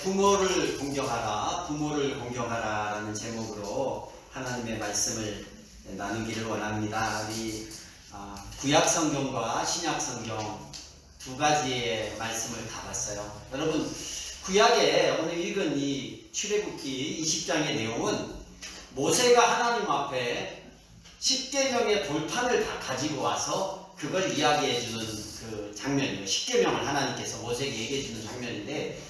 부모를 공경하라, 부모를 공경하라라는 제목으로 하나님의 말씀을 나누기를 원합니다. 우리 구약 성경과 신약 성경 두 가지의 말씀을 다 봤어요. 여러분, 구약에 오늘 읽은 이 출애굽기 20장의 내용은 모세가 하나님 앞에 10계명의 돌판을 다 가지고 와서 그걸 이야기해 주는 그 장면이에요. 10계명을 하나님께서 모세에게 얘기해 주는 장면인데,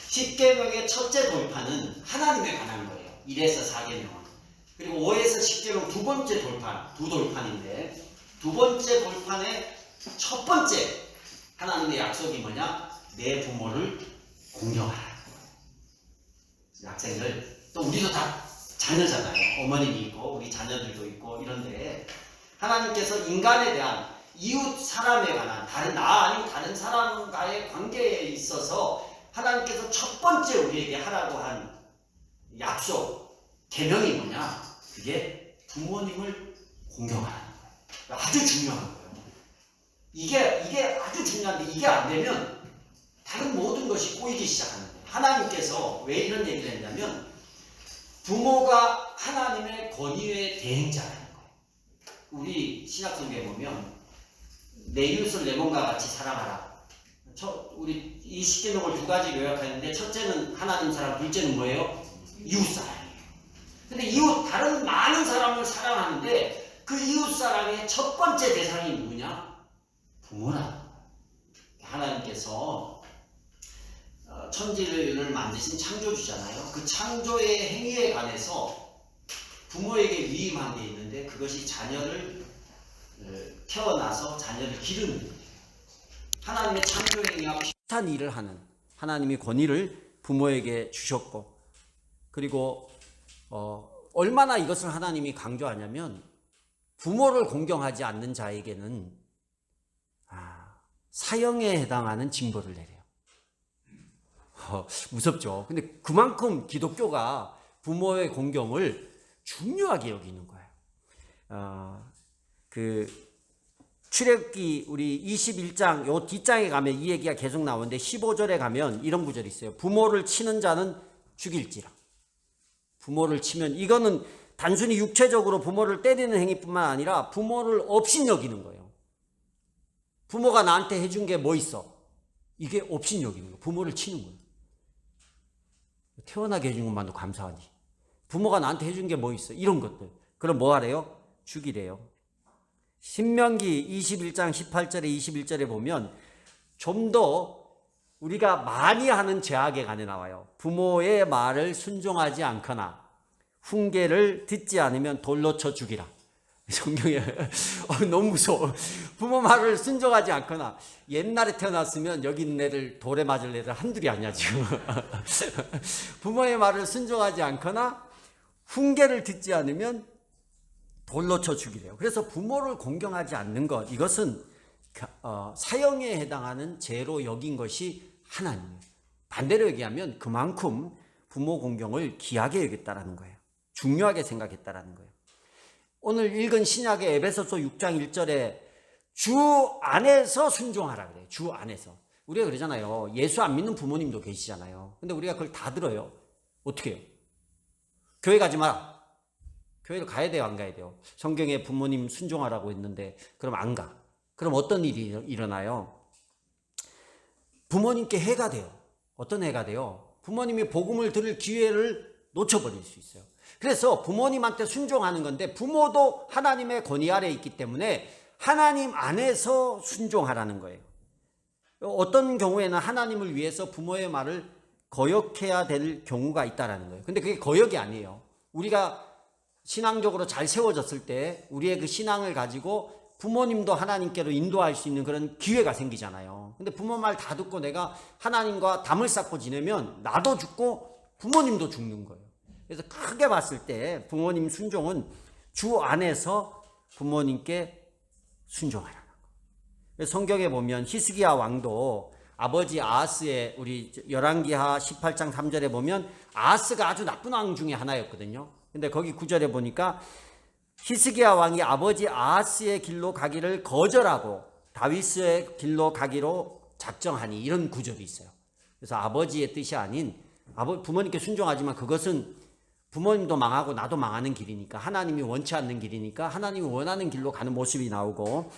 10계명의 첫째 돌판은 하나님에 관한 거예요. 1에서 4계명은. 그리고 5에서 10계명 두 번째 돌판, 두 돌판인데, 두 번째 돌판의 첫 번째 하나님의 약속이 뭐냐? 내 부모를 공경하라. 학생들, 또 우리도 다 자녀잖아요. 어머님이 있고 우리 자녀들도 있고 이런데, 하나님께서 인간에 대한 이웃 사람에 관한 나 아닌 다른 사람과의 관계에 있어서 하나님께서 첫 번째 우리에게 하라고 한 약속, 계명이 뭐냐? 그게 부모님을 공경하라는 거예요. 아주 중요한 거예요. 이게 아주 중요한데, 이게 안 되면 다른 모든 것이 꼬이기 시작하는 거예요. 하나님께서 왜 이런 얘기를 했냐면, 부모가 하나님의 권위의 대행자라는 거예요. 우리 신약성경에 보면 내 이웃을 내 몸과 같이 사랑하라. 우리 이 10계명을 두 가지 요약하는데, 첫째는 하나님 사랑, 둘째는 뭐예요? 이웃 사랑이에요. 근데 다른 많은 사람을 사랑하는데 그 이웃 사랑의 첫 번째 대상이 누구냐? 부모라는 거예요. 하나님께서 천지를 만드신 창조주잖아요. 그 창조의 행위에 관해서 부모에게 위임한 게 있는데, 그것이 자녀를 태어나서 자녀를 기르는 거예요. 하나님의 창조 행위와 비슷한 일을 하는 하나님의 권위를 부모에게 주셨고, 그리고 얼마나 이것을 하나님이 강조하냐면, 부모를 공경하지 않는 자에게는 사형에 해당하는 징벌을 내려요. 무섭죠. 근데 그만큼 기독교가 부모의 공경을 중요하게 여기는 거예요. 출애굽기 우리 21장 요 뒷장에 가면 이 얘기가 계속 나오는데, 15절에 가면 이런 구절이 있어요. 부모를 치는 자는 죽일지라. 부모를 치면, 이거는 단순히 육체적으로 부모를 때리는 행위뿐만 아니라 부모를 업신여기는 거예요. 부모가 나한테 해준 게 뭐 있어? 이게 업신여기는 거예요. 부모를 치는 거예요. 태어나게 해준 것만도 감사하니 부모가 나한테 해준 게 뭐 있어? 이런 것들. 그럼 뭐 하래요? 죽이래요. 신명기 21장 18절에 21절에 보면 좀 더 우리가 많이 하는 죄악에 관해 나와요. 부모의 말을 순종하지 않거나 훈계를 듣지 않으면 돌로 쳐 죽이라. 성경에 너무 무서워. 부모 말을 순종하지 않거나, 옛날에 태어났으면 여기 있는 애들 돌에 맞을 애들 한둘이 아니야 지금. 부모의 말을 순종하지 않거나 훈계를 듣지 않으면 돌로 쳐 죽이래요. 그래서 부모를 공경하지 않는 것, 이것은 사형에 해당하는 죄로 여긴 것이 하나님이에요. 반대로 얘기하면 그만큼 부모 공경을 귀하게 여겼다라는 거예요. 중요하게 생각했다라는 거예요. 오늘 읽은 신약의 에베소서 6장 1절에 주 안에서 순종하라 그래요. 주 안에서. 우리가 그러잖아요. 예수 안 믿는 부모님도 계시잖아요. 근데 우리가 그걸 다 들어요. 어떻게 해요? 교회 가지 마라. 교회를 가야 돼요, 안 가야 돼요? 성경에 부모님 순종하라고 했는데 그럼 안 가. 그럼 어떤 일이 일어나요? 부모님께 해가 돼요. 어떤 해가 돼요? 부모님이 복음을 들을 기회를 놓쳐버릴 수 있어요. 그래서 부모님한테 순종하는 건데, 부모도 하나님의 권위 아래에 있기 때문에 하나님 안에서 순종하라는 거예요. 어떤 경우에는 하나님을 위해서 부모의 말을 거역해야 될 경우가 있다라는 거예요. 근데 그게 거역이 아니에요. 우리가 신앙적으로 잘 세워졌을 때 우리의 그 신앙을 가지고 부모님도 하나님께로 인도할 수 있는 그런 기회가 생기잖아요. 근데 부모 말 다 듣고 내가 하나님과 담을 쌓고 지내면 나도 죽고 부모님도 죽는 거예요. 그래서 크게 봤을 때 부모님 순종은 주 안에서 부모님께 순종하라는 거예요. 성경에 보면 히스기야 왕도 아버지 아하스의, 우리 열왕기하 18장 3절에 보면 아하스가 아주 나쁜 왕 중에 하나였거든요. 근데 거기 9절에 보니까 히스기야 왕이 아버지 아하스의 길로 가기를 거절하고 다윗의 길로 가기로 작정하니, 이런 구절이 있어요. 그래서 아버지의 뜻이 아닌 부모님께 순종하지만 그것은 부모님도 망하고 나도 망하는 길이니까, 하나님이 원치 않는 길이니까 하나님이 원하는 길로 가는 모습이 나오고,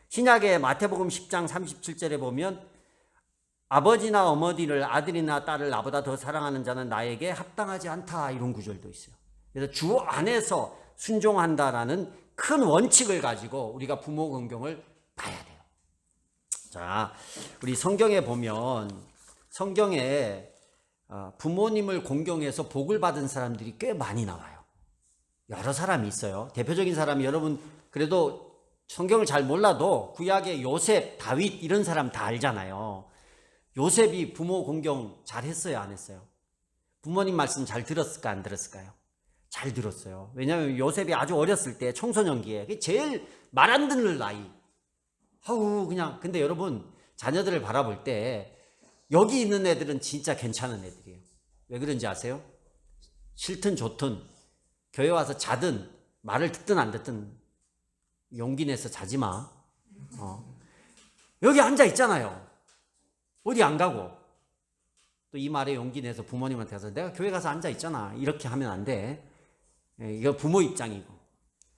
신약의 마태복음 10장 37절에 보면 아버지나 어머니를, 아들이나 딸을 나보다 더 사랑하는 자는 나에게 합당하지 않다, 이런 구절도 있어요. 그래서 주 안에서 순종한다라는 큰 원칙을 가지고 우리가 부모 공경을 봐야 돼요. 자, 우리 성경에 보면, 성경에 부모님을 공경해서 복을 받은 사람들이 꽤 많이 나와요. 여러 사람이 있어요. 대표적인 사람이, 여러분 그래도 성경을 잘 몰라도 구약의 요셉, 다윗 이런 사람 다 알잖아요. 요셉이 부모 공경 잘 했어요, 안 했어요? 부모님 말씀 잘 들었을까, 안 들었을까요? 잘 들었어요. 왜냐하면 요셉이 아주 어렸을 때, 청소년기에 제일 말 안 듣는 나이. 그냥. 근데 여러분, 자녀들을 바라볼 때 여기 있는 애들은 진짜 괜찮은 애들이에요. 왜 그런지 아세요? 싫든 좋든 교회 와서 자든 말을 듣든 안 듣든 용기 내서 자지 마. 여기 앉아 있잖아요. 어디 안 가고. 또 이 말에 용기 내서 부모님한테 가서 내가 교회 가서 앉아 있잖아, 이렇게 하면 안 돼. 이거 부모 입장이고.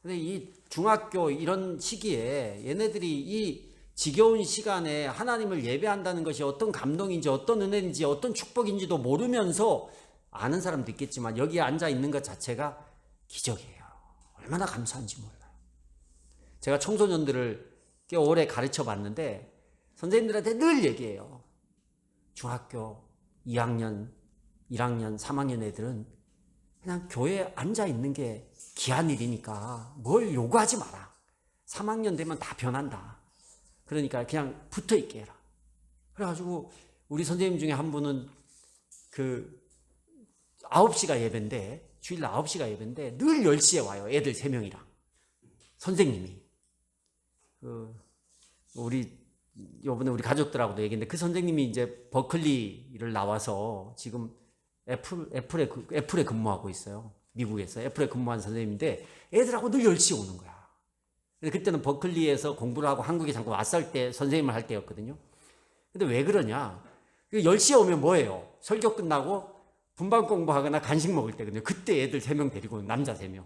근데 이 중학교 이런 시기에 얘네들이 이 지겨운 시간에 하나님을 예배한다는 것이 어떤 감동인지, 어떤 은혜인지, 어떤 축복인지도 모르면서, 아는 사람도 있겠지만 여기에 앉아 있는 것 자체가 기적이에요. 얼마나 감사한지 몰라요. 제가 청소년들을 꽤 오래 가르쳐 봤는데 선생님들한테 늘 얘기해요. 중학교 2학년, 1학년, 3학년 애들은 그냥 교회에 앉아 있는 게 귀한 일이니까 뭘 요구하지 마라. 3학년 되면 다 변한다. 그러니까 그냥 붙어 있게 해라. 그래가지고 우리 선생님 중에 한 분은 9시가 예배인데, 주일날 9시가 예배인데 늘 10시에 와요. 애들 3명이랑. 선생님이. 요번에 우리 가족들하고도 얘기했는데, 그 선생님이 이제 버클리를 나와서 지금 애플에 근무하고 있어요. 미국에서 애플에 근무한 선생님인데 애들하고 늘 10시에 오는 거야. 그때는 버클리에서 공부를 하고 한국에 잠깐 왔을 때 선생님을 할 때였거든요. 근데 왜 그러냐? 10시에 오면 뭐예요? 설교 끝나고 분반 공부하거나 간식 먹을 때거든요. 그때 애들 3명 데리고, 남자 3명.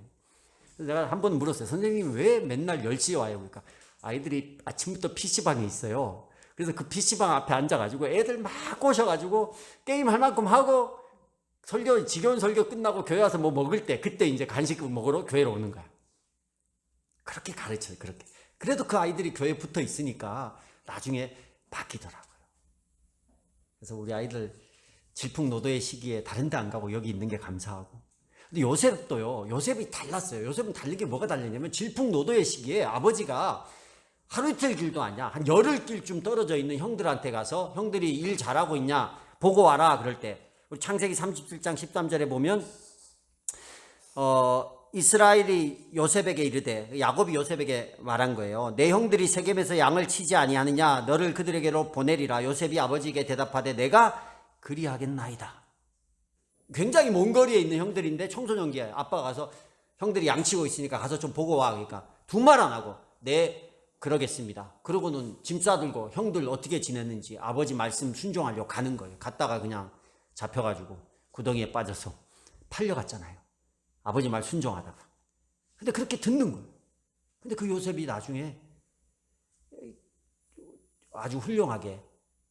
그래서 내가 한 번 물었어요. 선생님 왜 맨날 10시에 와요? 그러니까 아이들이 아침부터 PC방에 있어요. 그래서 그 PC방 앞에 앉아가지고 애들 막 꼬셔가지고 게임할 만큼 하고, 지겨운 설교 끝나고 교회 와서 뭐 먹을 때, 그때 이제 간식 먹으러 교회로 오는 거야. 그렇게 가르쳐요, 그렇게. 그래도 그 아이들이 교회에 붙어 있으니까 나중에 바뀌더라고요. 그래서 우리 아이들 질풍노도의 시기에 다른 데 안 가고 여기 있는 게 감사하고. 근데 요셉도요, 요셉이 달랐어요. 요셉은 다른 게 뭐가 달랐냐면, 질풍노도의 시기에 아버지가 하루 이틀 길도 아니야, 한 열흘 길쯤 떨어져 있는 형들한테 가서 형들이 일 잘하고 있냐 보고 와라. 그럴 때 우리 창세기 37장 13절에 보면 이스라엘이 요셉에게 이르되, 야곱이 요셉에게 말한 거예요. 내 형들이 세겜에서 양을 치지 아니하느냐? 너를 그들에게로 보내리라. 요셉이 아버지에게 대답하되 내가 그리하겠나이다. 굉장히 먼 거리에 있는 형들인데, 청소년기에 아빠가 가서 형들이 양 치고 있으니까 가서 좀 보고 와. 그러니까 두 말 안 하고 네 그러겠습니다. 그러고는 짐 싸들고 형들 어떻게 지냈는지 아버지 말씀 순종하려고 가는 거예요. 갔다가 그냥 잡혀가지고 구덩이에 빠져서 팔려갔잖아요. 아버지 말 순종하다가. 근데 그렇게 듣는 거예요. 근데 그 요셉이 나중에 아주 훌륭하게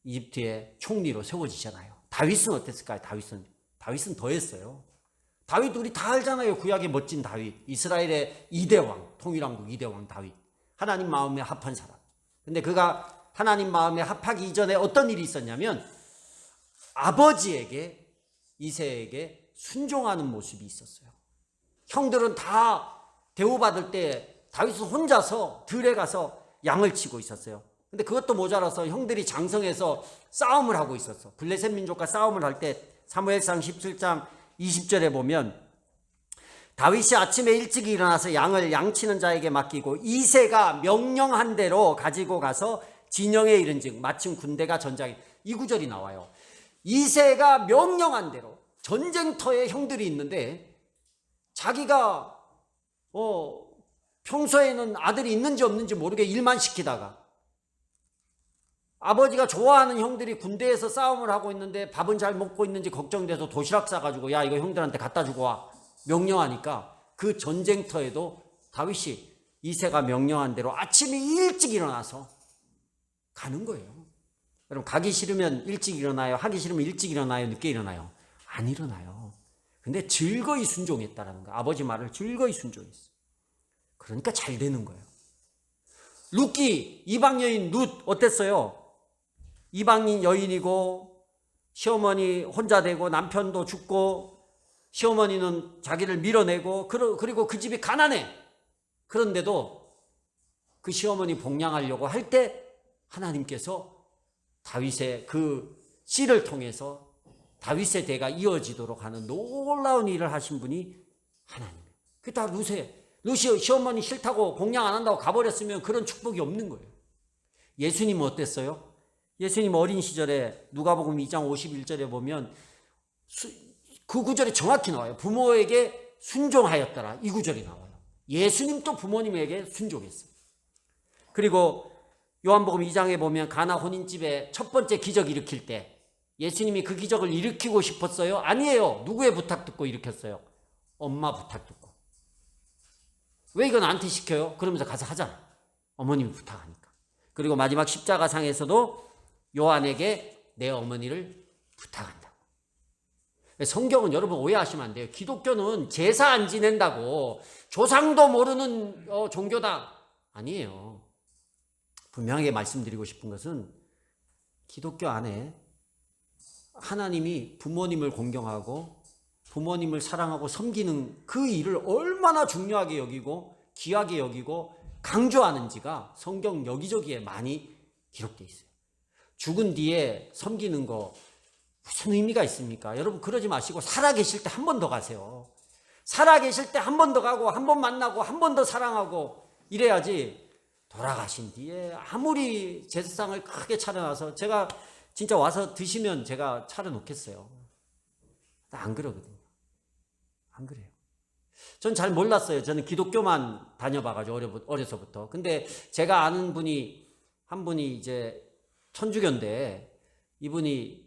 이집트의 총리로 세워지잖아요. 다윗은 어땠을까요? 다윗은 더 했어요. 다윗 우리 다 알잖아요. 구약의 멋진 다윗. 이스라엘의 2대 왕, 통일왕국 2대 왕 다윗. 하나님 마음에 합한 사람. 근데 그가 하나님 마음에 합하기 이전에 어떤 일이 있었냐면, 아버지에게, 이새에게 순종하는 모습이 있었어요. 형들은 다 대우받을 때 다윗은 혼자서 들에 가서 양을 치고 있었어요. 근데 그것도 모자라서 형들이 장성해서 싸움을 하고 있었어. 블레셋 민족과 싸움을 할 때 사무엘상 17장 20절에 보면, 다윗이 아침에 일찍 일어나서 양을 양치는 자에게 맡기고 이새가 명령한 대로 가지고 가서 진영에 이른즉 마침 군대가 전장에. 이 구절이 나와요. 이새가 명령한 대로, 전쟁터에 형들이 있는데 자기가 평소에는 아들이 있는지 없는지 모르게 일만 시키다가 아버지가 좋아하는 형들이 군대에서 싸움을 하고 있는데 밥은 잘 먹고 있는지 걱정돼서 도시락 싸가지고 야 이거 형들한테 갖다 주고 와 명령하니까 그 전쟁터에도 다윗이 이새가 명령한 대로 아침에 일찍 일어나서 가는 거예요. 여러분 가기 싫으면 일찍 일어나요? 하기 싫으면 일찍 일어나요? 늦게 일어나요? 안 일어나요. 근데 즐거이 순종했다라는 거예요. 아버지 말을 즐거이 순종했어요. 그러니까 잘 되는 거예요. 룻기 이방 여인 룻 어땠어요? 이방인 여인이고 시어머니 혼자 되고 남편도 죽고 시어머니는 자기를 밀어내고 그리고 그 집이 가난해. 그런데도 그 시어머니 복양하려고 할 때 하나님께서 다윗의 그 씨를 통해서 다윗의 대가 이어지도록 하는 놀라운 일을 하신 분이 하나님이에요. 그게 다 룻이 시어머니 싫다고 복양 안 한다고 가버렸으면 그런 축복이 없는 거예요. 예수님은 어땠어요? 예수님 어린 시절에 누가복음 2장 51절에 보면 그 구절이 정확히 나와요. 부모에게 순종하였더라. 이 구절이 나와요. 예수님도 부모님에게 순종했어요. 그리고 요한복음 2장에 보면 가나 혼인집에 첫 번째 기적 일으킬 때 예수님이 그 기적을 일으키고 싶었어요? 아니에요. 누구의 부탁 듣고 일으켰어요? 엄마 부탁 듣고. 왜 이거 나한테 시켜요? 그러면서 가서 하잖아. 어머님이 부탁하니까. 그리고 마지막 십자가상에서도 요한에게 내 어머니를 부탁한다고. 성경은 여러분 오해하시면 안 돼요. 기독교는 제사 안 지낸다고 조상도 모르는 종교다. 아니에요. 분명하게 말씀드리고 싶은 것은 기독교 안에 하나님이 부모님을 공경하고 부모님을 사랑하고 섬기는 그 일을 얼마나 중요하게 여기고 귀하게 여기고 강조하는지가 성경 여기저기에 많이 기록되어 있어요. 죽은 뒤에 섬기는 거 무슨 의미가 있습니까? 여러분 그러지 마시고 살아계실 때 한 번 더 가세요. 살아계실 때 한 번 더 가고 한 번 만나고 한 번 더 사랑하고 이래야지 돌아가신 뒤에 아무리 제사상을 크게 차려놔서 제가 진짜 와서 드시면 제가 차려놓겠어요. 안 그러거든요. 안 그래요. 전 잘 몰랐어요. 저는 기독교만 다녀봐가지고 어려서부터. 근데 제가 아는 분이 한 분이 이제 천주교인데 이분이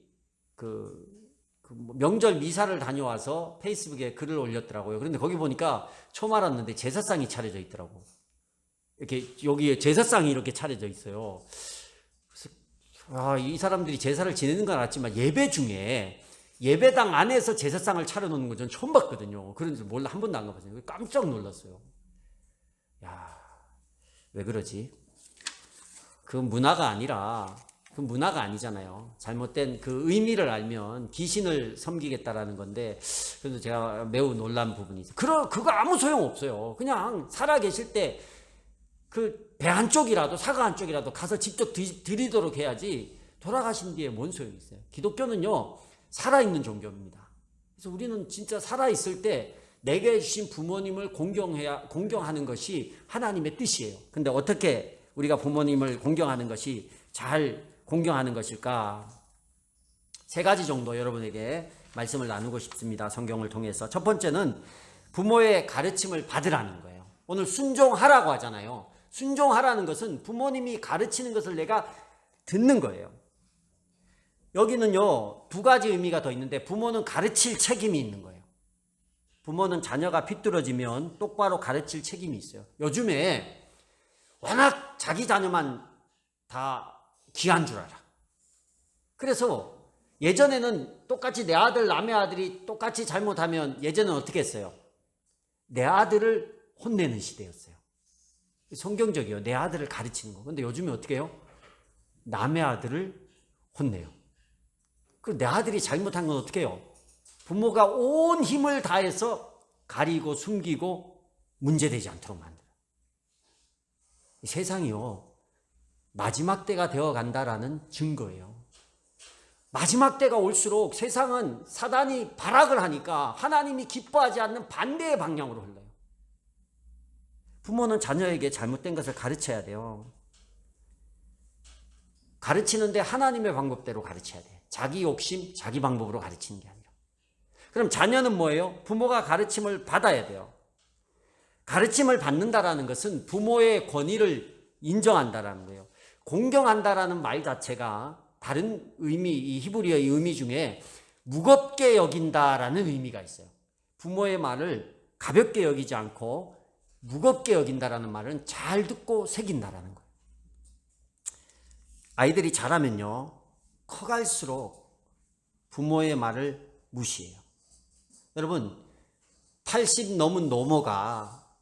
그 명절 미사를 다녀와서 페이스북에 글을 올렸더라고요. 그런데 거기 보니까 처음 알았는데 제사상이 차려져 있더라고. 이렇게 여기에 제사상이 이렇게 차려져 있어요. 그래서 이 사람들이 제사를 지내는 건 알았지만 예배 중에 예배당 안에서 제사상을 차려놓는 건 전 처음 봤거든요. 그런 줄 몰라 한 번도 안 가봤어요. 깜짝 놀랐어요. 야, 왜 그러지? 그 문화가 아니잖아요. 잘못된 그 의미를 알면 귀신을 섬기겠다라는 건데, 그래서 제가 매우 놀란 부분이 있어요. 그거 아무 소용 없어요. 그냥 살아계실 때 그 배 한쪽이라도 사과 한쪽이라도 가서 직접 드리도록 해야지 돌아가신 뒤에 뭔 소용이 있어요. 기독교는요 살아있는 종교입니다. 그래서 우리는 진짜 살아있을 때 내게 주신 부모님을 공경하는 것이 하나님의 뜻이에요. 근데 어떻게 우리가 부모님을 공경하는 것이 잘 공경하는 것일까? 세 가지 정도 여러분에게 말씀을 나누고 싶습니다. 성경을 통해서. 첫 번째는 부모의 가르침을 받으라는 거예요. 오늘 순종하라고 하잖아요. 순종하라는 것은 부모님이 가르치는 것을 내가 듣는 거예요. 여기는요 두 가지 의미가 더 있는데, 부모는 가르칠 책임이 있는 거예요. 부모는 자녀가 비뚤어지면 똑바로 가르칠 책임이 있어요. 요즘에 워낙 자기 자녀만 다 귀한 줄 알아. 그래서 예전에는 똑같이 내 아들 남의 아들이 똑같이 잘못하면 예전에는 어떻게 했어요? 내 아들을 혼내는 시대였어요. 성경적이에요. 내 아들을 가르치는 거. 근데 요즘에 어떻게 해요? 남의 아들을 혼내요. 그 내 아들이 잘못한 건 어떻게 해요? 부모가 온 힘을 다해서 가리고 숨기고 문제되지 않도록 만들어요. 세상이요 마지막 때가 되어 간다라는 증거예요. 마지막 때가 올수록 세상은 사단이 발악을 하니까 하나님이 기뻐하지 않는 반대의 방향으로 흘러요. 부모는 자녀에게 잘못된 것을 가르쳐야 돼요. 가르치는데 하나님의 방법대로 가르쳐야 돼요. 자기 욕심, 자기 방법으로 가르치는 게 아니라. 그럼 자녀는 뭐예요? 부모가 가르침을 받아야 돼요. 가르침을 받는다라는 것은 부모의 권위를 인정한다라는 거예요. 공경한다라는 말 자체가 다른 의미, 이 히브리어의 의미 중에 무겁게 여긴다라는 의미가 있어요. 부모의 말을 가볍게 여기지 않고 무겁게 여긴다라는 말은 잘 듣고 새긴다라는 거예요. 아이들이 자라면요, 커갈수록 부모의 말을 무시해요. 여러분, 80 넘은 노모가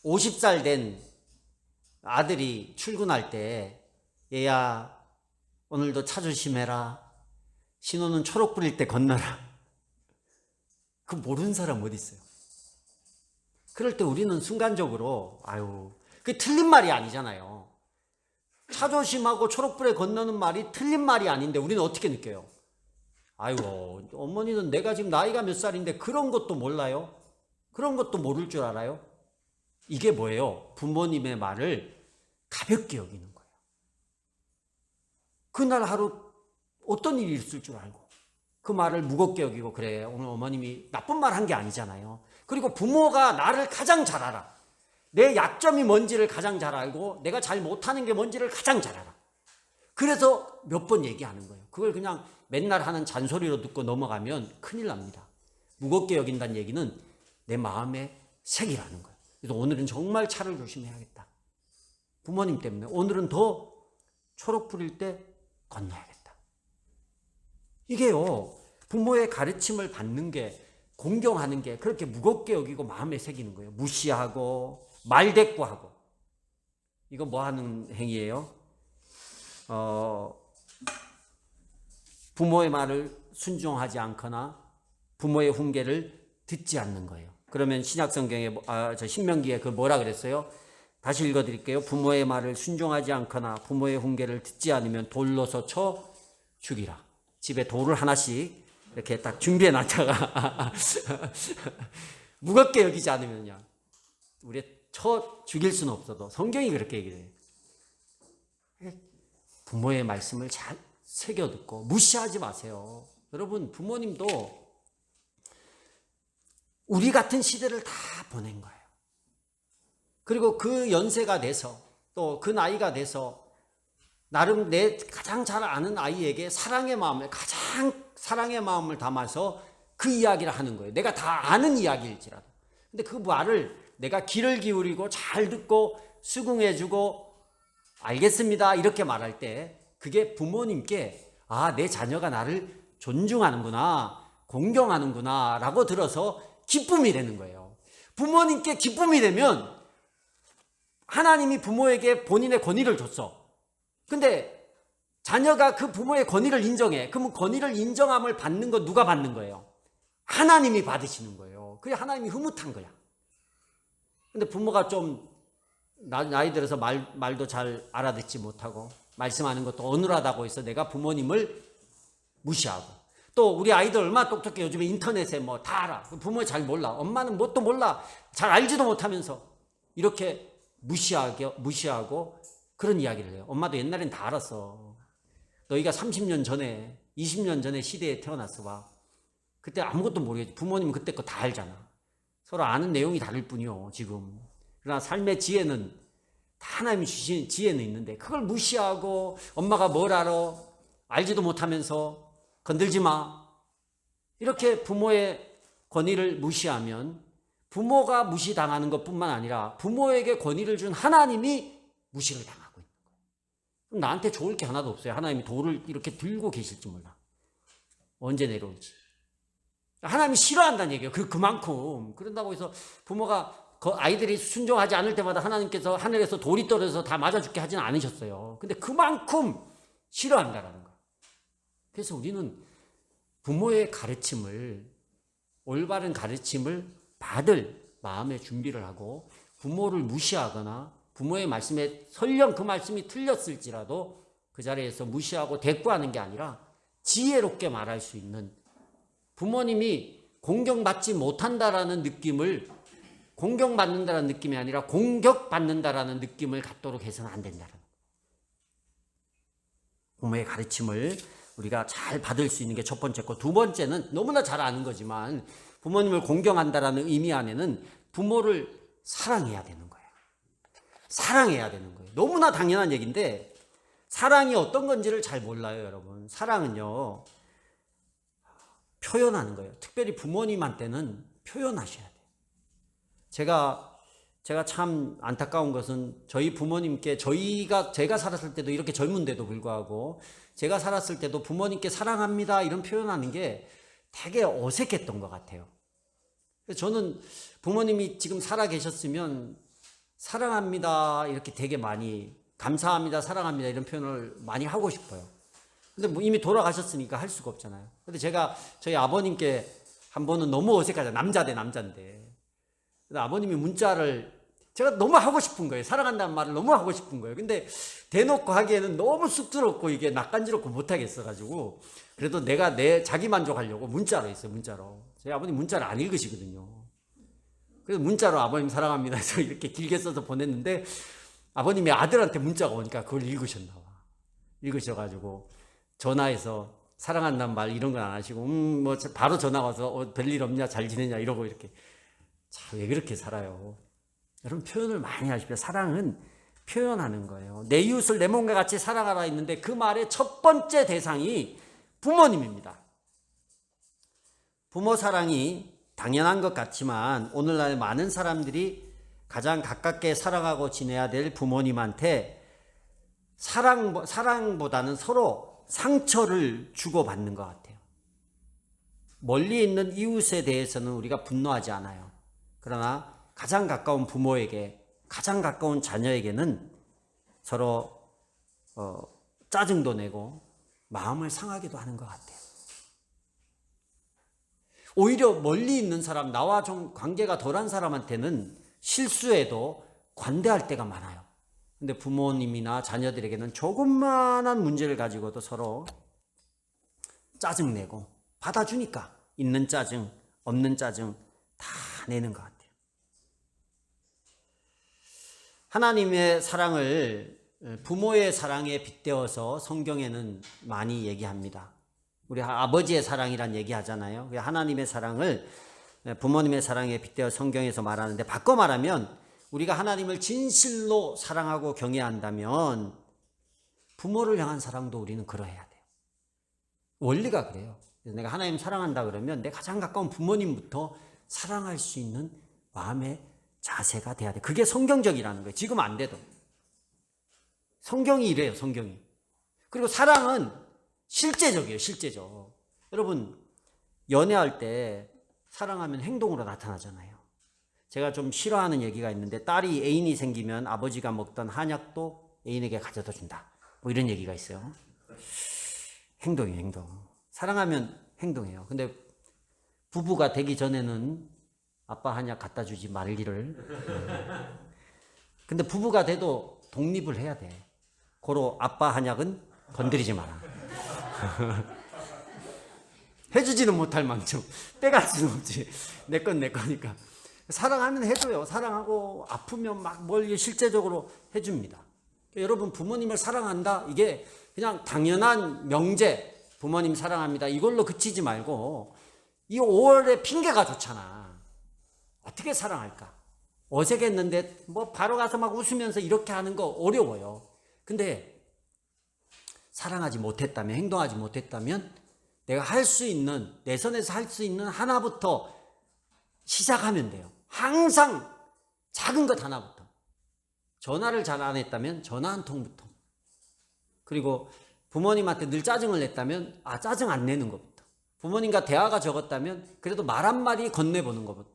50살 된 아들이 출근할 때 얘야 오늘도 차 조심해라, 신호는 초록 불일 때 건너라, 그 모르는 사람 어디 있어요? 그럴 때 우리는 순간적으로 아유, 그게 틀린 말이 아니잖아요. 차 조심하고 초록불에 건너는 말이 틀린 말이 아닌데 우리는 어떻게 느껴요? 아이고, 어머니는 내가 지금 나이가 몇 살인데 그런 것도 몰라요? 그런 것도 모를 줄 알아요? 이게 뭐예요? 부모님의 말을 가볍게 여기는 거예요. 그날 하루 어떤 일이 있을 줄 알고 그 말을 무겁게 여기고, 그래 오늘 어머님이 나쁜 말 한 게 아니잖아요. 그리고 부모가 나를 가장 잘 알아. 내 약점이 뭔지를 가장 잘 알고 내가 잘 못하는 게 뭔지를 가장 잘 알아. 그래서 몇 번 얘기하는 거예요. 그걸 그냥 맨날 하는 잔소리로 듣고 넘어가면 큰일 납니다. 무겁게 여긴다는 얘기는 내 마음에 색이라는 거예요. 그래서 오늘은 정말 차를 조심해야겠다. 부모님 때문에 오늘은 더 초록불일 때 건너야겠다. 이게요, 부모의 가르침을 받는 게, 공경하는 게 그렇게 무겁게 여기고 마음에 새기는 거예요. 무시하고 말대꾸하고. 이거 뭐 하는 행위예요? 부모의 말을 순종하지 않거나 부모의 훈계를 듣지 않는 거예요. 그러면 신약성경에 신명기에 그 뭐라 그랬어요? 다시 읽어드릴게요. 부모의 말을 순종하지 않거나 부모의 훈계를 듣지 않으면 돌로서 쳐 죽이라. 집에 돌을 하나씩 이렇게 딱 준비해 놨다가 무겁게 여기지 않으면요, 우리 쳐 죽일 수는 없어도 성경이 그렇게 얘기해요. 부모의 말씀을 잘 새겨 듣고 무시하지 마세요. 여러분, 부모님도 우리 같은 시대를 다 보낸 거예요. 그리고 그 연세가 돼서 또 그 나이가 돼서 나름 내 가장 잘 아는 아이에게 사랑의 마음을, 가장 사랑의 마음을 담아서 그 이야기를 하는 거예요. 내가 다 아는 이야기일지라도. 근데 그 말을 내가 귀를 기울이고 잘 듣고 수긍해주고 알겠습니다 이렇게 말할 때 그게 부모님께 내 자녀가 나를 존중하는구나, 공경하는구나 라고 들어서 기쁨이 되는 거예요. 부모님께 기쁨이 되면 하나님이 부모에게 본인의 권위를 줬어. 근데 자녀가 그 부모의 권위를 인정해. 그러면 권위를 인정함을 받는 건 누가 받는 거예요? 하나님이 받으시는 거예요. 그게 하나님이 흐뭇한 거야. 근데 부모가 좀 나이 들어서 말도 잘 알아듣지 못하고 말씀하는 것도 어눌하다고 해서 내가 부모님을 무시하고, 또 우리 아이들 얼마나 똑똑해. 요즘에 인터넷에 뭐 다 알아. 부모 잘 몰라. 엄마는 뭣도 몰라. 잘 알지도 못하면서 이렇게 무시하고 그런 이야기를 해요. 엄마도 옛날엔 다 알았어. 너희가 30년 전에 20년 전에 시대에 태어났어 봐. 그때 아무것도 모르겠지. 부모님은 그때 거 다 알잖아. 서로 아는 내용이 다를 뿐이요 지금. 그러나 삶의 지혜는 다 하나님이 주신 지혜는 있는데 그걸 무시하고 엄마가 뭘 알아 알지도 못하면서 건들지 마 이렇게 부모의 권위를 무시하면 부모가 무시당하는 것뿐만 아니라 부모에게 권위를 준 하나님이 무시를 당하고 있는 거예요. 그럼 나한테 좋을 게 하나도 없어요. 하나님이 돌을 이렇게 들고 계실지 몰라. 언제 내려올지. 하나님이 싫어한다는 얘기예요. 그만큼. 그런다고 해서 부모가 아이들이 순종하지 않을 때마다 하나님께서 하늘에서 돌이 떨어져서 다 맞아 죽게 하지는 않으셨어요. 근데 그만큼 싫어한다라는 거예요. 그래서 우리는 부모의 가르침을, 올바른 가르침을 받을 마음의 준비를 하고 부모를 무시하거나 부모의 말씀에 설령 그 말씀이 틀렸을지라도 그 자리에서 무시하고 대꾸하는 게 아니라 지혜롭게 말할 수 있는, 부모님이 공경받지 못한다라는 느낌을 공경받는다라는 느낌이 아니라 공격받는다라는 느낌을 갖도록 해서는 안 된다는 거예요. 부모의 가르침을 우리가 잘 받을 수 있는 게 첫 번째고, 두 번째는 너무나 잘 아는 거지만 부모님을 공경한다라는 의미 안에는 부모를 사랑해야 되는 거예요. 사랑해야 되는 거예요. 너무나 당연한 얘기인데 사랑이 어떤 건지를 잘 몰라요, 여러분. 사랑은요, 표현하는 거예요. 특별히 부모님한테는 표현하셔야 돼요. 제가 참 안타까운 것은 저희 부모님께 제가 살았을 때도 이렇게 젊은데도 불구하고 제가 살았을 때도 부모님께 사랑합니다 이런 표현하는 게 되게 어색했던 것 같아요. 저는 부모님이 지금 살아 계셨으면 사랑합니다 이렇게 되게 많이 감사합니다 사랑합니다 이런 표현을 많이 하고 싶어요. 근데 뭐 이미 돌아가셨으니까 할 수가 없잖아요. 근데 제가 저희 아버님께 한 번은 너무 어색하죠. 남자 대 남자인데. 근데 아버님이 문자를 제가 너무 하고 싶은 거예요. 사랑한다는 말을 너무 하고 싶은 거예요. 근데 대놓고 하기에는 너무 쑥스럽고 이게 낯간지럽고 못하겠어가지고 그래도 내가 자기 만족하려고 문자로 했어요. 문자로. 저희 아버님 문자를 안 읽으시거든요. 그래서 문자로 아버님 사랑합니다 해서 이렇게 길게 써서 보냈는데 아버님이 아들한테 문자가 오니까 그걸 읽으셨나 봐. 읽으셔가지고 전화해서 사랑한다는 말 이런 건 안 하시고 뭐 바로 전화 와서 별일 없냐 잘 지내냐 이러고 이렇게 참 왜 그렇게 살아요. 여러분 표현을 많이 하십시오. 사랑은 표현하는 거예요. 내 이웃을 내 몸과 같이 사랑하라 했는데 그 말의 첫 번째 대상이 부모님입니다. 부모 사랑이 당연한 것 같지만 오늘날 많은 사람들이 가장 가깝게 사랑하고 지내야 될 부모님한테 사랑보다는 서로 상처를 주고받는 것 같아요. 멀리 있는 이웃에 대해서는 우리가 분노하지 않아요. 그러나 가장 가까운 부모에게, 가장 가까운 자녀에게는 서로 짜증도 내고 마음을 상하기도 하는 것 같아요. 오히려 멀리 있는 사람, 나와 좀 관계가 덜한 사람한테는 실수해도 관대할 때가 많아요. 근데 부모님이나 자녀들에게는 조금만한 문제를 가지고도 서로 짜증내고 받아주니까 있는 짜증, 없는 짜증 다 내는 것 같아요. 하나님의 사랑을 부모의 사랑에 빗대어서 성경에는 많이 얘기합니다. 우리 아버지의 사랑이란 얘기 하잖아요. 하나님의 사랑을 부모님의 사랑에 빗대어 성경에서 말하는데 바꿔 말하면 우리가 하나님을 진실로 사랑하고 경외한다면 부모를 향한 사랑도 우리는 그러해야 돼요. 원리가 그래요. 그래서 내가 하나님 사랑한다 그러면 내 가장 가까운 부모님부터 사랑할 수 있는 마음의 자세가 돼야 돼. 그게 성경적이라는 거예요. 지금 안 돼도. 성경이 이래요. 성경이. 그리고 사랑은 실제적이에요. 실제적. 여러분 연애할 때 사랑하면 행동으로 나타나잖아요. 제가 좀 싫어하는 얘기가 있는데 딸이 애인이 생기면 아버지가 먹던 한약도 애인에게 가져다 준다. 뭐 이런 얘기가 있어요. 행동이에요. 행동. 사랑하면 행동이에요. 근데 부부가 되기 전에는 아빠 한약 갖다 주지 말기를. 근데 부부가 돼도 독립을 해야 돼. 고로 아빠 한약은 건드리지 마라. 해주지는 못할 망정 빼갈 수는 없지. 내 건 내 거니까. 사랑하면 해줘요. 사랑하고 아프면 막 뭘 실제적으로 해줍니다. 여러분 부모님을 사랑한다 이게 그냥 당연한 명제 부모님 사랑합니다 이걸로 그치지 말고 이 5월에 핑계가 좋잖아. 어떻게 사랑할까? 어색했는데 뭐 바로 가서 막 웃으면서 이렇게 하는 거 어려워요. 근데 사랑하지 못했다면 행동하지 못했다면 내가 할 수 있는 내 선에서 할 수 있는 하나부터 시작하면 돼요. 항상 작은 것 하나부터. 전화를 잘 안 했다면 전화 한 통부터. 그리고 부모님한테 늘 짜증을 냈다면 짜증 안 내는 것부터. 부모님과 대화가 적었다면 그래도 말 한마디 건네보는 것부터.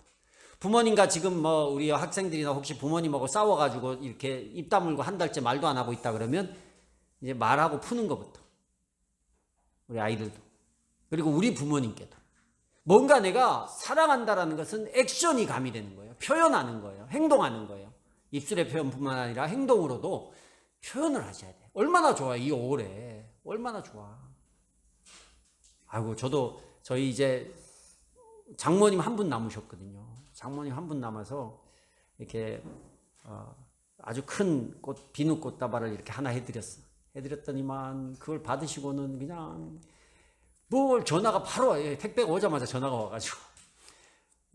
부모님과 지금 뭐 우리 학생들이나 혹시 부모님하고 싸워가지고 이렇게 입 다물고 한 달째 말도 안 하고 있다 그러면 이제 말하고 푸는 것부터. 우리 아이들도. 그리고 우리 부모님께도. 뭔가 내가 사랑한다라는 것은 액션이 가미되는 거예요. 표현하는 거예요. 행동하는 거예요. 입술의 표현뿐만 아니라 행동으로도 표현을 하셔야 돼요. 얼마나 좋아 이 5월에. 얼마나 좋아. 아이고 저희 이제 장모님 한 분 남으셨거든요. 장모님 한 분 남아서 이렇게 아주 큰 비누 꽃다발을 이렇게 하나 해드렸더니만 그걸 받으시고는 그냥 뭘 전화가 바로 택배가 오자마자 전화가 와가지고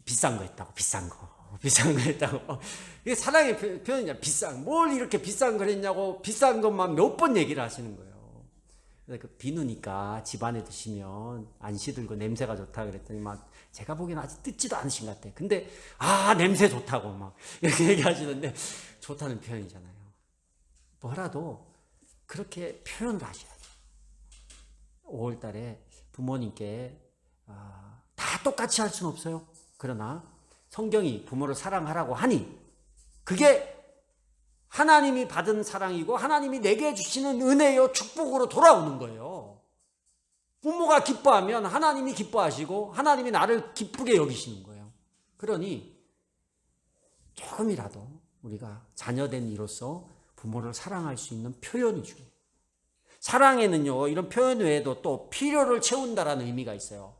비싼 거 했다고. 비싼 거. 비싼 거 했다고. 이게 사랑의 표현이냐. 비싼, 뭘 이렇게 비싼 걸 했냐고 비싼 것만 몇 번 얘기를 하시는 거예요. 그 비누니까 집안에 드시면 안 시들고 냄새가 좋다 그랬더니 막 제가 보기엔 아직 뜯지도 않으신 것 같아. 근데 냄새 좋다고 막 이렇게 얘기하시는데 좋다는 표현이잖아요. 뭐라도 그렇게 표현을 하셔야 돼요. 5월 달에 부모님께 다 똑같이 할 수는 없어요. 그러나 성경이 부모를 사랑하라고 하니 그게 하나님이 받은 사랑이고 하나님이 내게 주시는 은혜요 축복으로 돌아오는 거예요. 부모가 기뻐하면 하나님이 기뻐하시고 하나님이 나를 기쁘게 여기시는 거예요. 그러니 조금이라도 우리가 자녀된 이로서 부모를 사랑할 수 있는 표현이 중요해요. 사랑에는요 이런 표현 외에도 또 필요를 채운다라는 의미가 있어요.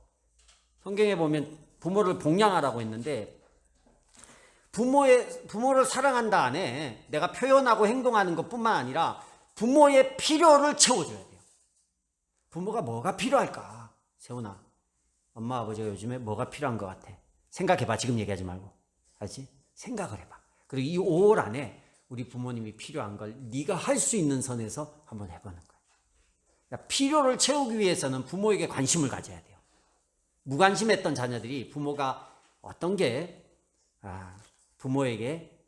성경에 보면 부모를 복양하라고 했는데 부모를 사랑한다 안에 내가 표현하고 행동하는 것뿐만 아니라 부모의 필요를 채워줘야 돼요. 부모가 뭐가 필요할까? 세훈아, 엄마 아버지가 요즘에 뭐가 필요한 것 같아? 생각해봐. 지금 얘기하지 말고. 알지? 생각을 해봐. 그리고 이 5월 안에 우리 부모님이 필요한 걸 네가 할 수 있는 선에서 한번 해보는 거야. 그러니까 필요를 채우기 위해서는 부모에게 관심을 가져야 돼요. 무관심했던 자녀들이 부모가 어떤 게 부모에게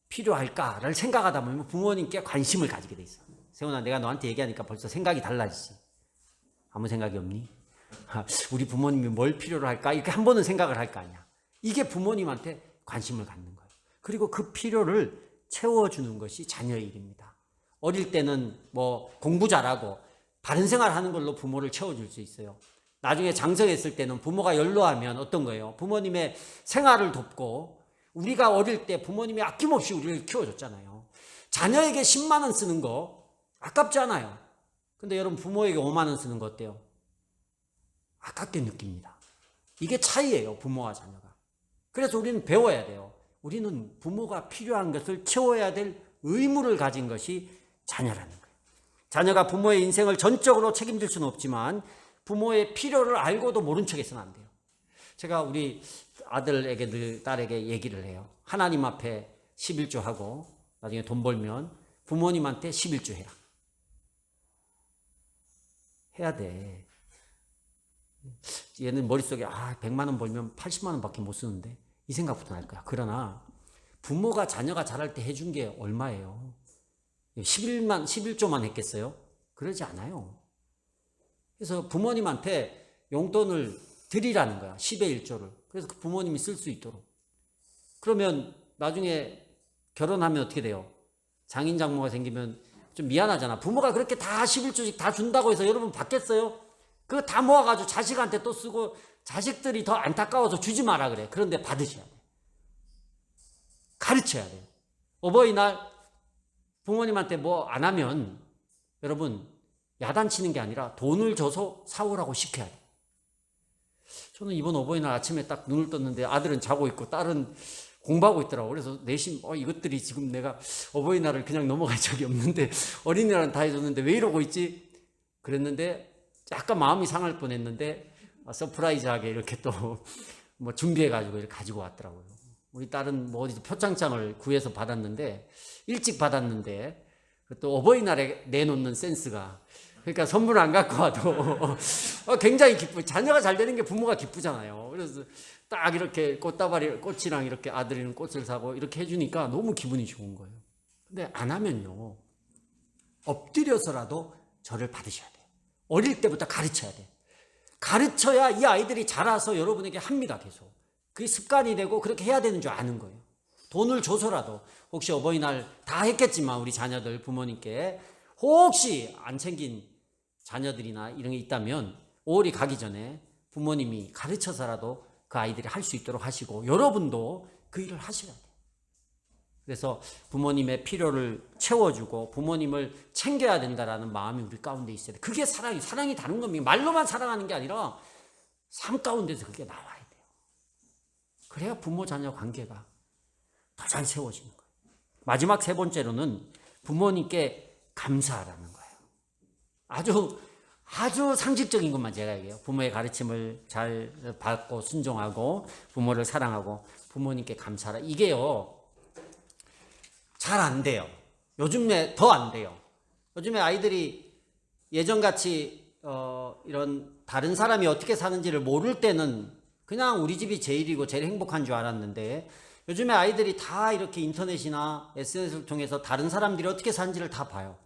필요할까를 생각하다 보면 부모님께 관심을 가지게 돼 있어. 세훈아, 내가 너한테 얘기하니까 벌써 생각이 달라지지. 아무 생각이 없니? 우리 부모님이 뭘 필요로 할까? 이렇게 한 번은 생각을 할 거 아니야. 이게 부모님한테 관심을 갖는 거예요. 그리고 그 필요를 채워주는 것이 자녀의 일입니다. 어릴 때는 뭐 공부 잘하고 바른 생활하는 걸로 부모를 채워줄 수 있어요. 나중에 장성했을 때는 부모가 연로하면 어떤 거예요? 부모님의 생활을 돕고 우리가 어릴 때 부모님이 아낌없이 우리를 키워줬잖아요. 자녀에게 10만 원 쓰는 거 아깝지 않아요. 근데 여러분 부모에게 5만 원 쓰는 거 어때요? 아깝게 느낍니다. 이게 차이예요. 부모와 자녀가. 그래서 우리는 배워야 돼요. 우리는 부모가 필요한 것을 채워야 될 의무를 가진 것이 자녀라는 거예요. 자녀가 부모의 인생을 전적으로 책임질 수는 없지만 부모의 필요를 알고도 모른 척해서는 안 돼요. 제가 우리 아들에게 늘 딸에게 얘기를 해요. 하나님 앞에 11조 하고 나중에 돈 벌면 부모님한테 11조 해라. 해야 돼. 얘는 머릿속에 100만 원 벌면 80만 원밖에 못 쓰는데 이 생각부터 날 거야. 그러나 부모가 자녀가 잘할 때 해준 게 얼마예요? 11조만 했겠어요? 그러지 않아요. 그래서 부모님한테 용돈을 드리라는 거야. 10의 1조를. 그래서 그 부모님이 쓸 수 있도록. 그러면 나중에 결혼하면 어떻게 돼요? 장인 장모가 생기면 좀 미안하잖아. 부모가 그렇게 다 11조씩 다 준다고 해서 여러분 받겠어요? 그거 다 모아가지고 자식한테 또 쓰고 자식들이 더 안타까워서 주지 마라 그래. 그런데 받으셔야 돼. 가르쳐야 돼요. 어버이날 부모님한테 뭐 안 하면 여러분 야단치는 게 아니라 돈을 줘서 사오라고 시켜야 돼. 저는 이번 어버이날 아침에 딱 눈을 떴는데 아들은 자고 있고 딸은 공부하고 있더라고. 그래서 내심 이것들이 지금 내가 어버이날을 그냥 넘어갈 적이 없는데 어린이날은 다 해줬는데 왜 이러고 있지? 그랬는데 약간 마음이 상할 뻔했는데 서프라이즈하게 이렇게 또 뭐 준비해가지고 이렇게 가지고 왔더라고요. 우리 딸은 뭐 어디서 표창장을 구해서 받았는데 일찍 받았는데 또 어버이날에 내놓는 센스가 그러니까 선물 안 갖고 와도 굉장히 기쁘. 자녀가 잘 되는 게 부모가 기쁘잖아요. 그래서 딱 이렇게 꽃이랑 이렇게 아들이는 꽃을 사고 이렇게 해주니까 너무 기분이 좋은 거예요. 근데 안 하면요 엎드려서라도 절을 받으셔야 돼요. 어릴 때부터 가르쳐야 돼. 가르쳐야 이 아이들이 자라서 여러분에게 합니다. 계속. 그게 습관이 되고 그렇게 해야 되는 줄 아는 거예요. 돈을 줘서라도 혹시 어버이날 다 했겠지만 우리 자녀들 부모님께 혹시 안 챙긴 자녀들이나 이런 게 있다면 5월이 가기 전에 부모님이 가르쳐서라도 그 아이들이 할 수 있도록 하시고 여러분도 그 일을 하셔야 돼요. 그래서 부모님의 필요를 채워주고 부모님을 챙겨야 된다라는 마음이 우리 가운데 있어야 돼요. 그게 사랑이. 사랑이 다른 겁니다. 말로만 사랑하는 게 아니라 삶 가운데서 그게 나와야 돼요. 그래야 부모 자녀 관계가 더 잘 세워지는 거예요. 마지막 세 번째로는 부모님께 감사하라는 거예요. 아주 아주 상식적인 것만 제가 얘기해요. 부모의 가르침을 잘 받고 순종하고 부모를 사랑하고 부모님께 감사하라. 이게요, 잘 안 돼요. 요즘에 더 안 돼요. 요즘에 아이들이 예전같이 이런 다른 사람이 어떻게 사는지를 모를 때는 그냥 우리 집이 제일이고 제일 행복한 줄 알았는데, 요즘에 아이들이 다 이렇게 인터넷이나 SNS를 통해서 다른 사람들이 어떻게 사는지를 다 봐요.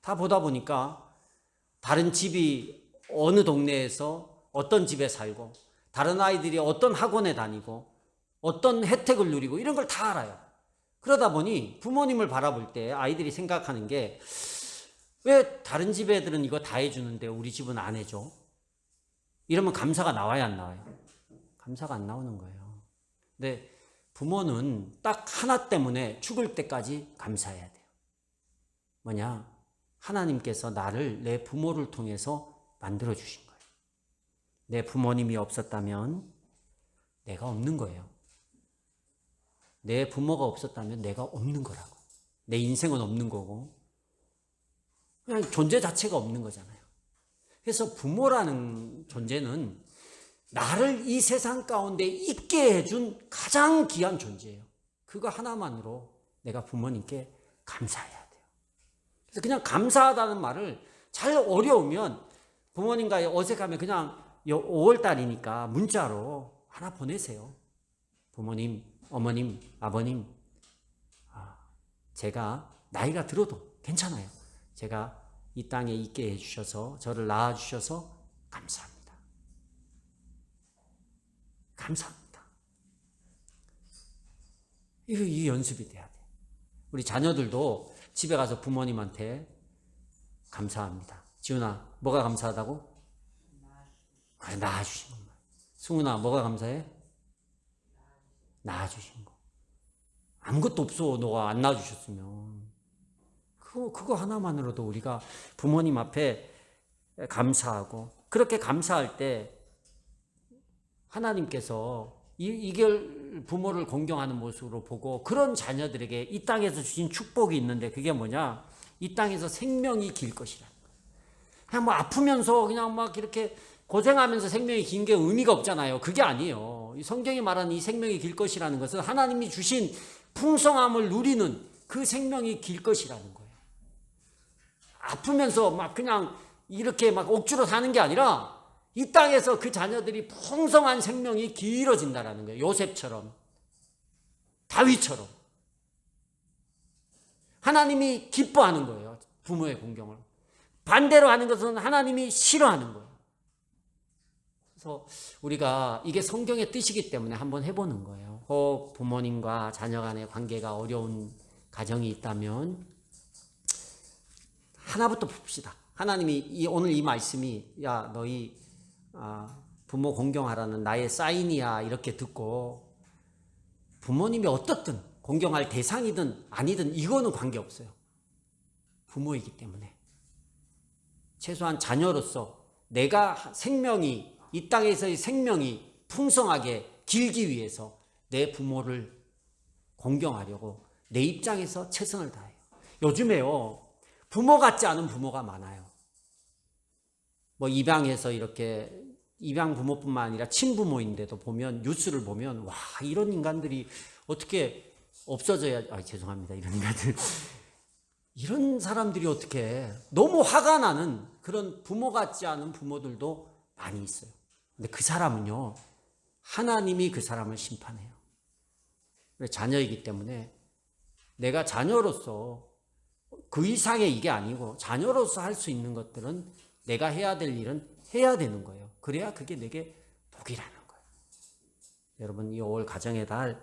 다 보다 보니까 다른 집이 어느 동네에서 어떤 집에 살고, 다른 아이들이 어떤 학원에 다니고 어떤 혜택을 누리고 이런 걸 다 알아요. 그러다 보니 부모님을 바라볼 때 아이들이 생각하는 게, 왜 다른 집 애들은 이거 다 해주는데 우리 집은 안 해줘? 이러면 감사가 나와야 안 나와요? 감사가 안 나오는 거예요. 근데 부모는 딱 하나 때문에 죽을 때까지 감사해야 돼요. 뭐냐? 하나님께서 나를 내 부모를 통해서 만들어 주신 거예요. 내 부모님이 없었다면 내가 없는 거예요. 내 부모가 없었다면 내가 없는 거라고. 내 인생은 없는 거고, 그냥 존재 자체가 없는 거잖아요. 그래서 부모라는 존재는 나를 이 세상 가운데 있게 해준 가장 귀한 존재예요. 그거 하나만으로 내가 부모님께 감사해야 돼요. 그래서 그냥 감사하다는 말을, 잘 어려우면 부모님과의 어색하면 그냥 5월달이니까 문자로 하나 보내세요. 부모님, 어머님, 아버님, 제가 나이가 들어도 괜찮아요. 제가 이 땅에 있게 해주셔서, 저를 낳아주셔서 감사합니다. 감사합니다. 이 연습이 돼야 돼요. 우리 자녀들도 집에 가서 부모님한테 감사합니다. 지훈아, 뭐가 감사하다고? 낳아주신 것만. 승훈아, 뭐가 감사해? 낳아주신 거. 아무것도 없어, 너가 안 낳아주셨으면. 그거 하나만으로도 우리가 부모님 앞에 감사하고, 그렇게 감사할 때 하나님께서 이걸 부모를 공경하는 모습으로 보고, 그런 자녀들에게 이 땅에서 주신 축복이 있는데, 그게 뭐냐? 이 땅에서 생명이 길 것이라. 그냥 뭐 아프면서 그냥 막 이렇게 고생하면서 생명이 긴 게 의미가 없잖아요. 그게 아니에요. 이 성경이 말하는 이 생명이 길 것이라는 것은 하나님이 주신 풍성함을 누리는 그 생명이 길 것이라는 거예요. 아프면서 막 그냥 이렇게 막 억지로 사는 게 아니라 이 땅에서 그 자녀들이 풍성한 생명이 길어진다라는 거예요. 요셉처럼, 다윗처럼. 하나님이 기뻐하는 거예요. 부모의 공경을. 반대로 하는 것은 하나님이 싫어하는 거예요. 그래서 우리가 이게 성경의 뜻이기 때문에 한번 해보는 거예요. 혹 부모님과 자녀 간의 관계가 어려운 가정이 있다면 하나부터 봅시다. 하나님이 오늘 이 말씀이, 야 너희 부모 공경하라는 나의 사인이야, 이렇게 듣고 부모님이 어떻든 공경할 대상이든 아니든 이거는 관계없어요. 부모이기 때문에 최소한 자녀로서 내가 생명이, 이 땅에서의 생명이 풍성하게 길기 위해서 내 부모를 공경하려고 내 입장에서 최선을 다해요. 요즘에요, 부모 같지 않은 부모가 많아요. 뭐 입양해서 이렇게, 입양 부모뿐만 아니라 친부모인데도 보면, 뉴스를 보면, 와, 이런 인간들이 어떻게 없어져야, 죄송합니다, 이런 인간들. 이런 사람들이 어떻게, 너무 화가 나는 그런 부모 같지 않은 부모들도 많이 있어요. 근데 그 사람은요, 하나님이 그 사람을 심판해요. 자녀이기 때문에 내가 자녀로서 그 이상의 이게 아니고, 자녀로서 할 수 있는 것들은, 내가 해야 될 일은 해야 되는 거예요. 그래야 그게 내게 복이라는 거예요. 여러분, 이 5월 가정의 달,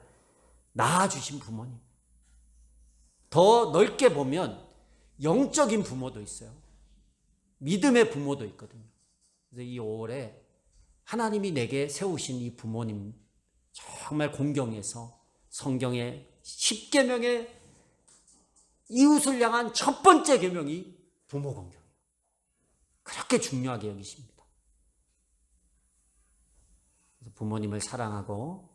낳아주신 부모님. 더 넓게 보면 영적인 부모도 있어요. 믿음의 부모도 있거든요. 그래서 이 5월에 하나님이 내게 세우신 이 부모님 정말 공경해서 성경의 10계명의 이웃을 향한 첫 번째 계명이 부모 공경이에요. 그렇게 중요하게 여기십니다. 그래서 부모님을 사랑하고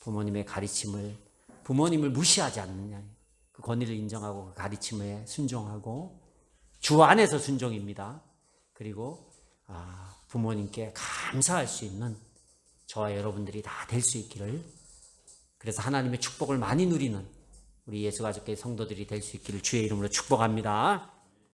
부모님의 가르침을, 부모님을 무시하지 않느냐, 그 권위를 인정하고 그 가르침에 순종하고, 주 안에서 순종입니다. 그리고 부모님께 감사할 수 있는 저와 여러분들이 다 될 수 있기를, 그래서 하나님의 축복을 많이 누리는 우리 예수가족계 성도들이 될 수 있기를 주의 이름으로 축복합니다.